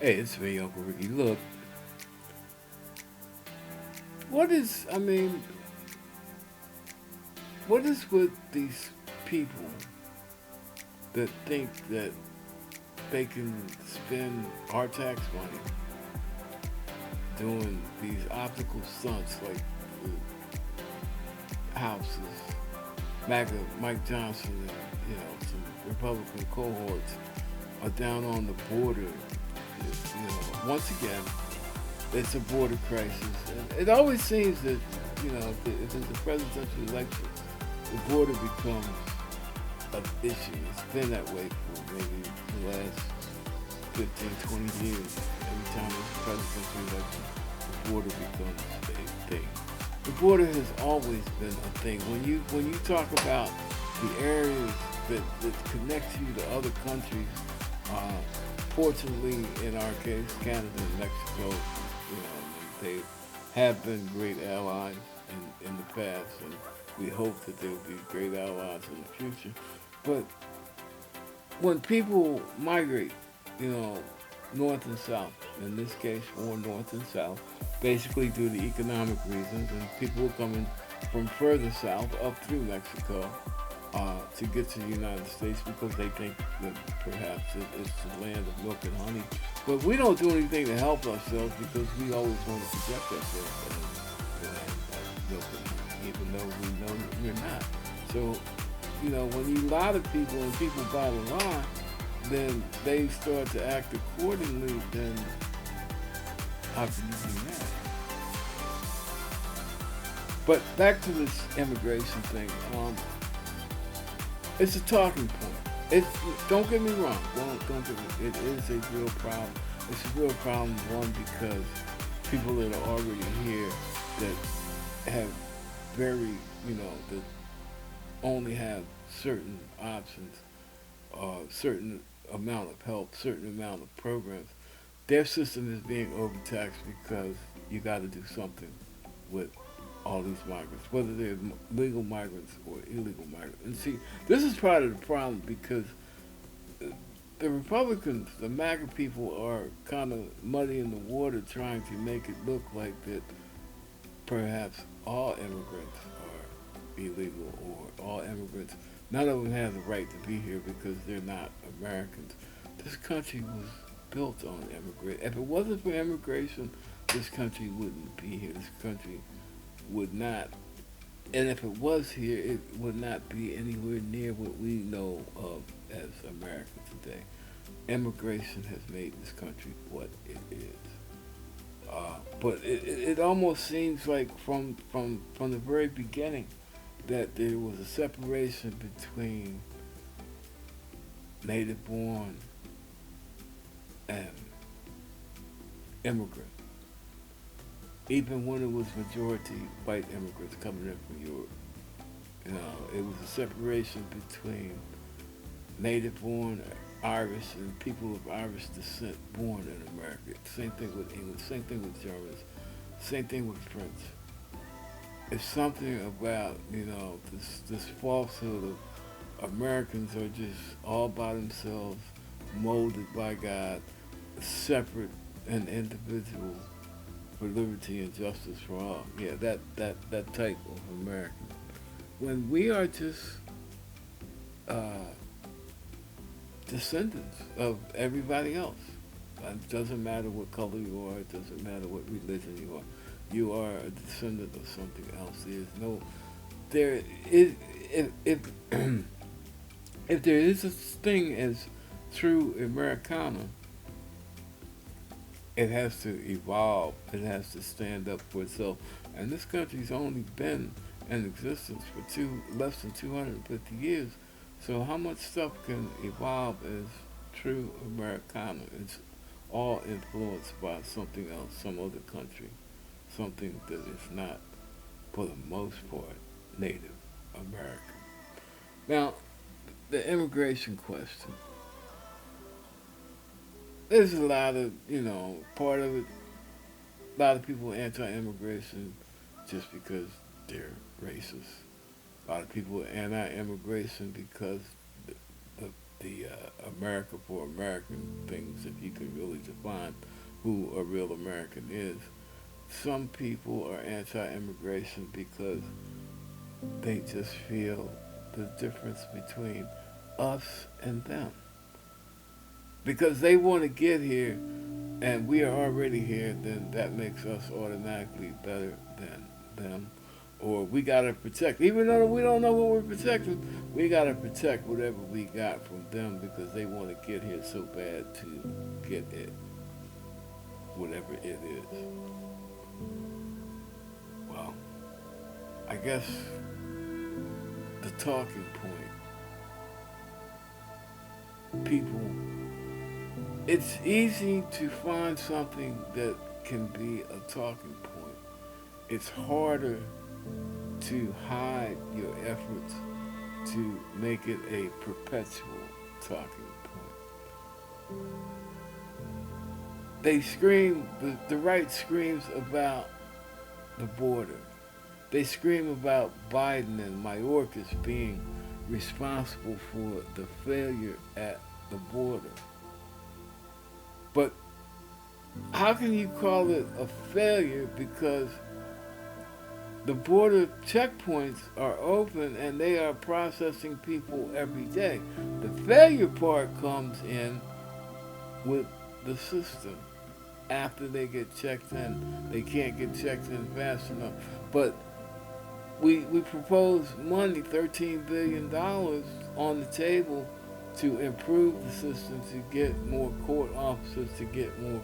Hey, it's me, Uncle Ricky. Look, what is, I mean, what is with these people that think that they can spend our tax money doing these optical stunts like the houses, MAGA, Mike Johnson, and, some Republican cohorts are down on the border. Once again, it's a border crisis. And it always seems that, if it's a presidential election, the border becomes an issue. It's been that way for maybe the last 15, 20 years. Every time there's a presidential election, the border becomes a thing. The border has always been a thing. When you talk about the areas that connect you to other countries, uh, fortunately, in our case, Canada and Mexico, they have been great allies in the past, and we hope that they will be great allies in the future. But when people migrate, you know, north and south, in this case, more north and south, basically due to economic reasons, and people are coming from further south up through Mexico to get to the United States because they think that perhaps it's the land of milk and honey. But we don't do anything to help ourselves because we always want to project ourselves as the land of milk and honey, even though we know that we're not. So, when you lie to people and people buy the lie, then they start to act accordingly, then how can you be mad? But back to this immigration thing. It's a talking point. It don't get me wrong. Don't get me. It is a real problem. It's a real problem. One, because people that are already here that have very that only have certain options, certain amount of help, certain amount of programs. Their system is being overtaxed because you got to do something with all these migrants, whether they're legal migrants or illegal migrants. And see, this is part of the problem because the Republicans, the MAGA people, are kind of muddying the water, trying to make it look like that perhaps all immigrants are illegal or all immigrants, none of them have the right to be here because they're not Americans. This country was built on immigration. If it wasn't for immigration, this country wouldn't be here. This country would not, and if it was here, it would not be anywhere near what we know of as America today. Immigration has made this country what it is. But it almost seems like from the very beginning that there was a separation between native born and immigrant. Even when it was majority white immigrants coming in from Europe, it was a separation between native born Irish and people of Irish descent born in America. Same thing with English, same thing with Germans, same thing with French. It's something about, this falsehood of Americans are just all by themselves, molded by God, separate and individual for liberty and justice for all. Yeah, that type of American. When we are just uh, descendants of everybody else. It doesn't matter what color you are. It doesn't matter what religion you are. You are a descendant of something else. There's no there is if if there is a thing as true Americana, it has to evolve. It has to stand up for itself. And this country's only been in existence for less than 250 years. So how much stuff can evolve as true Americana? It's all influenced by something else, some other country, something that is not, for the most part, Native American. Now, the immigration question. There's a lot of, part of it, a lot of people are anti-immigration just because they're racist. A lot of people are anti-immigration because the the America for American things, if you could really define who a real American is. Some people are anti-immigration because they just feel the difference between us and them. Because they want to get here and we are already here, then that makes us automatically better than them. Or we gotta protect, even though we don't know what we're protecting, we gotta protect whatever we got from them because they want to get here so bad to get it, whatever it is. Well, I guess the talking point, people, it's easy to find something that can be a talking point. It's harder to hide your efforts to make it a perpetual talking point. They scream, the right screams about the border. They scream about Biden and Mayorkas being responsible for the failure at the border. But how can you call it a failure because the border checkpoints are open and they are processing people every day? The failure part comes in with the system. After they get checked in, they can't get checked in fast enough. But we propose money, $13 billion on the table to improve the system, to get more court officers, to get more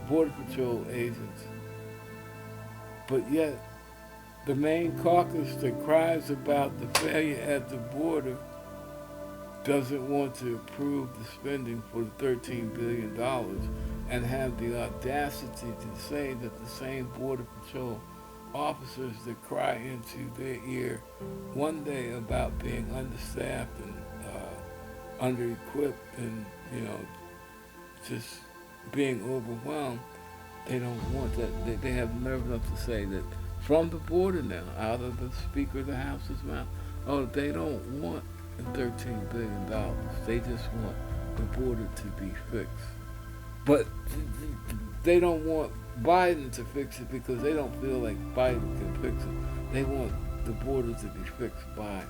border patrol agents. But yet, the main caucus that cries about the failure at the border doesn't want to approve the spending for the $13 billion and have the audacity to say that the same border patrol officers that cry into their ear one day about being understaffed and under-equipped and, just being overwhelmed, they don't want that. They have nerve enough to say that from the border now, out of the Speaker of the House's mouth, they don't want the $13 billion. They just want the border to be fixed. But they don't want Biden to fix it because they don't feel like Biden can fix it. They want the border to be fixed by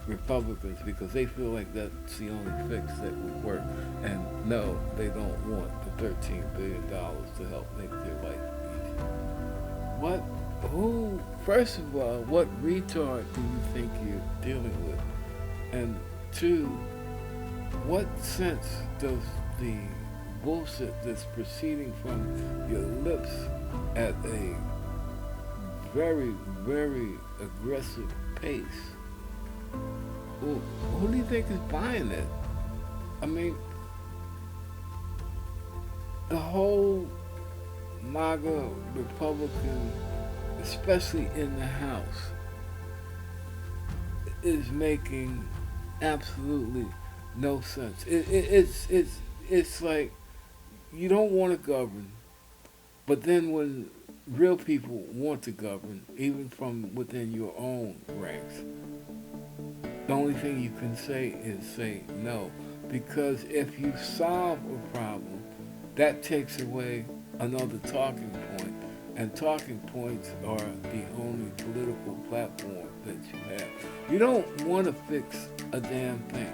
Republicans because they feel like that's the only fix that would work. And no, they don't want the $13 billion to help make their life easier. First of all, what retard do you think you're dealing with? And two, what sense does the bullshit that's proceeding from your lips at a very, very aggressive pace, who do you think is buying it? I mean, the whole MAGA Republican, especially in the House, is making absolutely no sense. It's like you don't want to govern, but then when real people want to govern, even from within your own ranks, the only thing you can say is say no. Because if you solve a problem, that takes away another talking point. And talking points are the only political platform that you have. You don't want to fix a damn thing.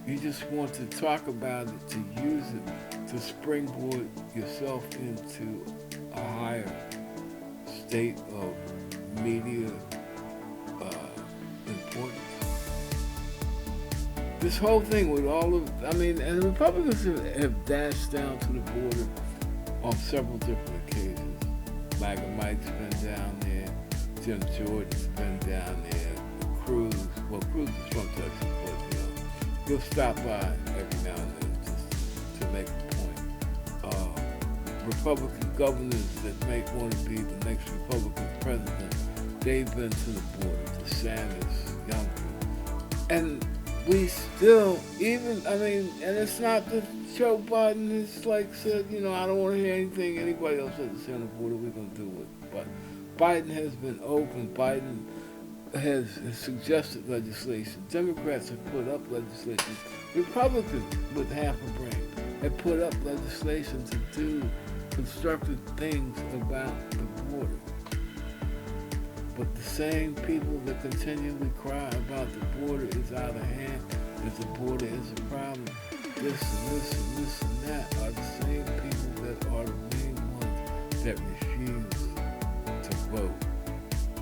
You just want to talk about it, to use it, to springboard yourself into a higher state of media importance. This whole thing with and the Republicans have dashed down to the border on several different occasions. MAGA Mike's been down there, Jim Jordan's been down there, Cruz is from Texas, but he'll stop by every now and then just to make a point. Republican governors that want to be the next Republican president, they've been to the border, DeSantis, Youngkin. And we still, and it's not that Joe Biden has said, I don't want to hear anything anybody else has to say on the border, we're going to do it. But Biden has been open. Biden has suggested legislation. Democrats have put up legislation. Republicans, with half a brain, have put up legislation to do constructive things about the border. But the same people that continually cry about the border is out of hand, that the border is a problem, this and this and this and that, are the same people that are the main ones that refuse to vote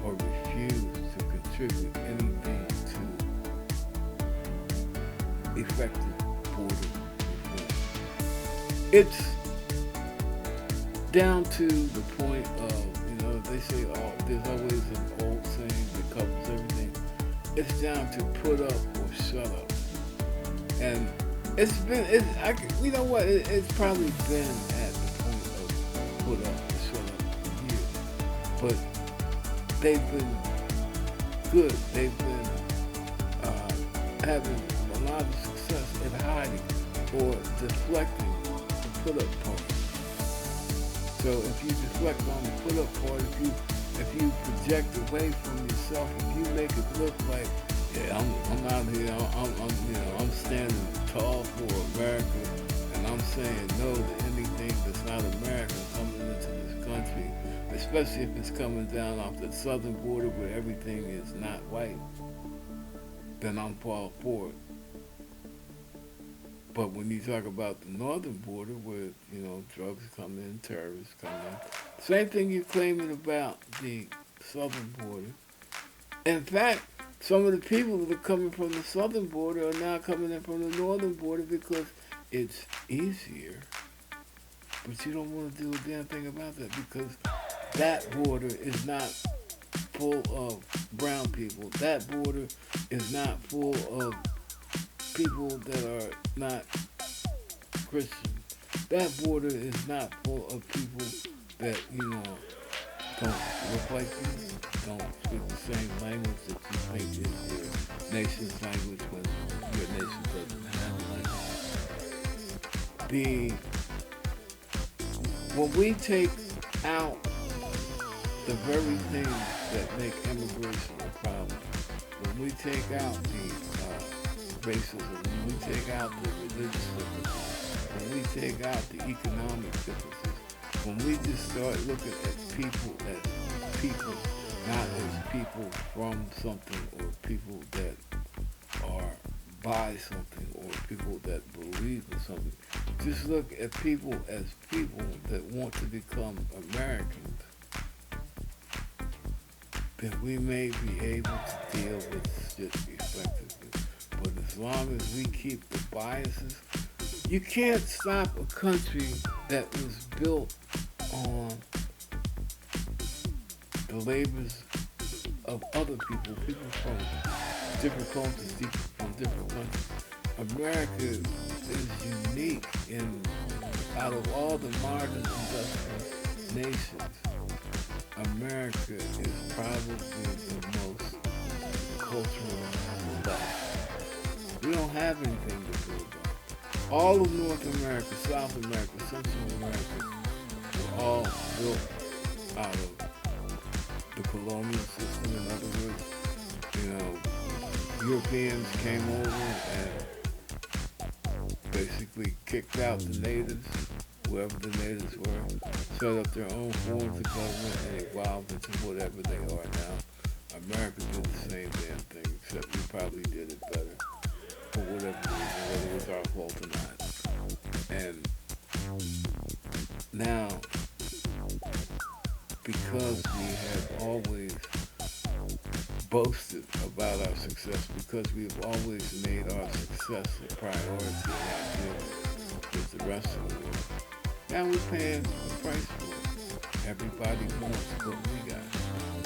or refuse to contribute anything to effective border reform. It's down to the point of, they say, oh, there's always an old saying that covers everything. It's down to put up or shut up. And you know what, it's probably been at the point of put up or shut up for years. But they've been good. They've been having a lot of success at hiding or deflecting the put up part. So if you deflect on the put-up part, if you project away from yourself, if you make it look like, yeah, I'm out here, I'm standing tall for America, and I'm saying no to anything that's not American coming into this country, especially if it's coming down off the southern border where everything is not white, then I'm all for it. But when you talk about the northern border where, drugs come in, terrorists come in, same thing you're claiming about the southern border. In fact, some of the people that are coming from the southern border are now coming in from the northern border because it's easier. But you don't want to do a damn thing about that because that border is not full of brown people. That border is not full of people that are not Christian. That border is not full of people that, don't look like you, don't speak the same language that you think is your nation's language when your nation doesn't have language. When we take out the very things that make immigration a problem, when we take out the racism, when we take out the religious differences, when we take out the economic differences, when we just start looking at people as people, not as people from something or people that are by something or people that believe in something, just look at people as people that want to become Americans, then we may be able to deal with shit effectively. But as long as we keep the biases, you can't stop a country that was built on the labors of other people from different cultures, people from different countries. America is unique out of all the modern industrial nations. America is probably the most cultural left. We don't have anything to do about it. All of North America, South America, Central America were all built out of the colonial system. In other words, Europeans came over and basically kicked out the natives, whoever the natives were, set up their own forms of government and evolved into whatever they are now. America did the same damn thing, except we probably did it better. For whatever reason, whether it was our fault or not. And now, because we have always boasted about our success, because we've always made our success a priority in our dealing with the rest of the world, now we're paying the price for it. Everybody wants what we got.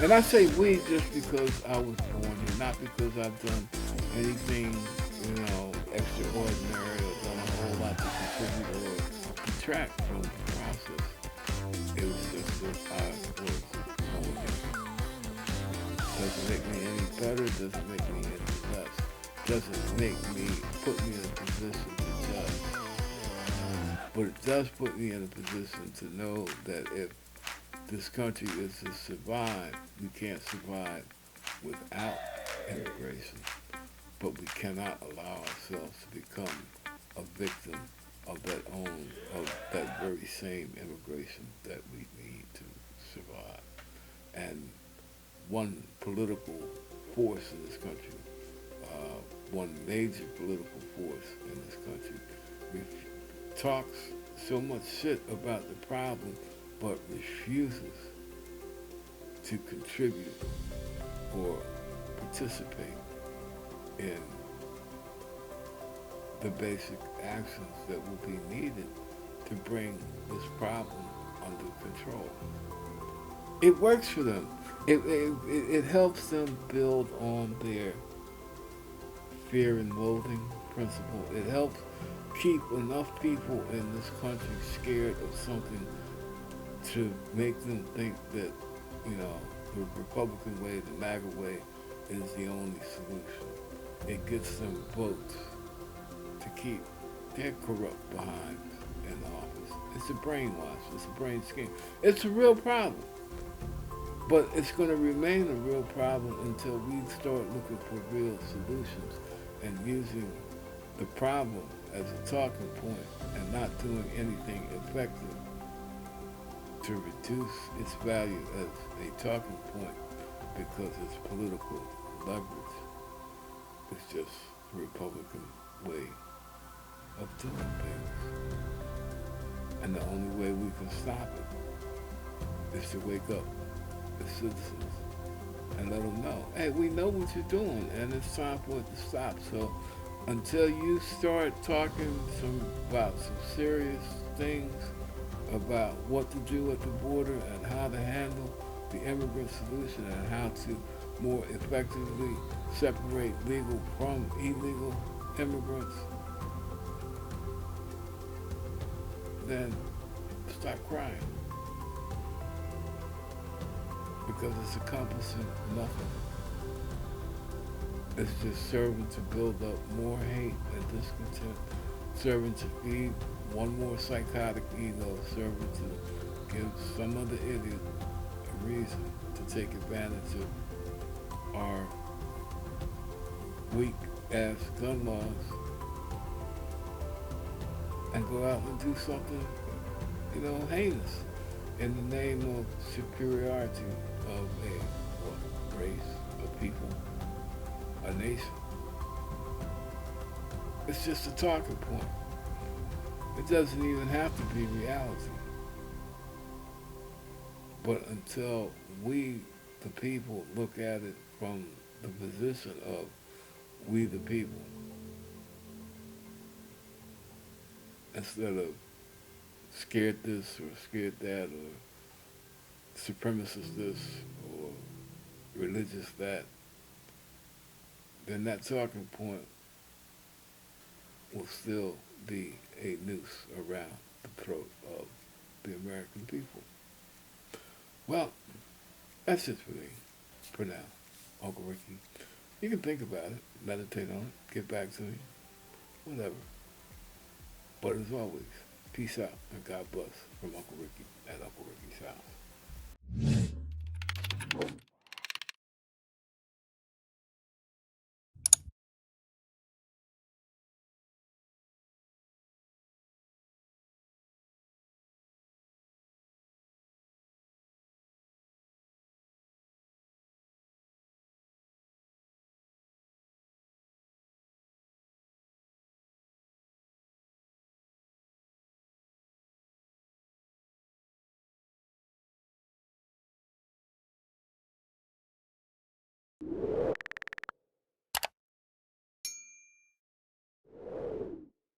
And I say we just because I was born here, not because I've done anything extraordinary or done a whole lot to contribute or detract from the process. It was just that I was born here. Doesn't make me any better, doesn't make me any less. Doesn't put me in a position to judge. But it does put me in a position to know that if this country is to survive, we can't survive without immigration, but we cannot allow ourselves to become a victim of that very same immigration that we need to survive. And one political force in this country, one major political force in this country, talks so much shit about the problem, but refuses to contribute or participate in the basic actions that will be needed to bring this problem under control. It works for them. It helps them build on their fear and loathing principle. It helps keep enough people in this country scared of something to make them think that, the Republican way, the MAGA way, is the only solution. It gets them votes to keep their corrupt behind in office. It's a brainwash. It's a brain scheme. It's a real problem. But it's going to remain a real problem until we start looking for real solutions and using the problem as a talking point and not doing anything effective to reduce its value as a talking point because it's political leverage. It's just the Republican way of doing things. And the only way we can stop it is to wake up as citizens and let them know, hey, we know what you're doing and it's time for it to stop. So until you start talking about some serious things about what to do at the border and how to handle the immigrant solution and how to more effectively separate legal from illegal immigrants, then stop crying. Because it's accomplishing nothing. It's just serving to build up more hate and discontent, serving to feed one more psychotic ego, serving to give some other idiot a reason to take advantage of our weak-ass gun laws and go out and do something, heinous in the name of superiority of a race, a people, a nation. It's just a talking point. It doesn't even have to be reality. But until we, the people, look at it from the position of we the people, instead of scared this or scared that or supremacist this or religious that, then that talking point will still be a noose around the throat of the American people. Well, that's it for me, for now, Uncle Ricky. You can think about it, meditate on it, get back to me, whatever. But as always, peace out and God bless from Uncle Ricky at Uncle Ricky's house.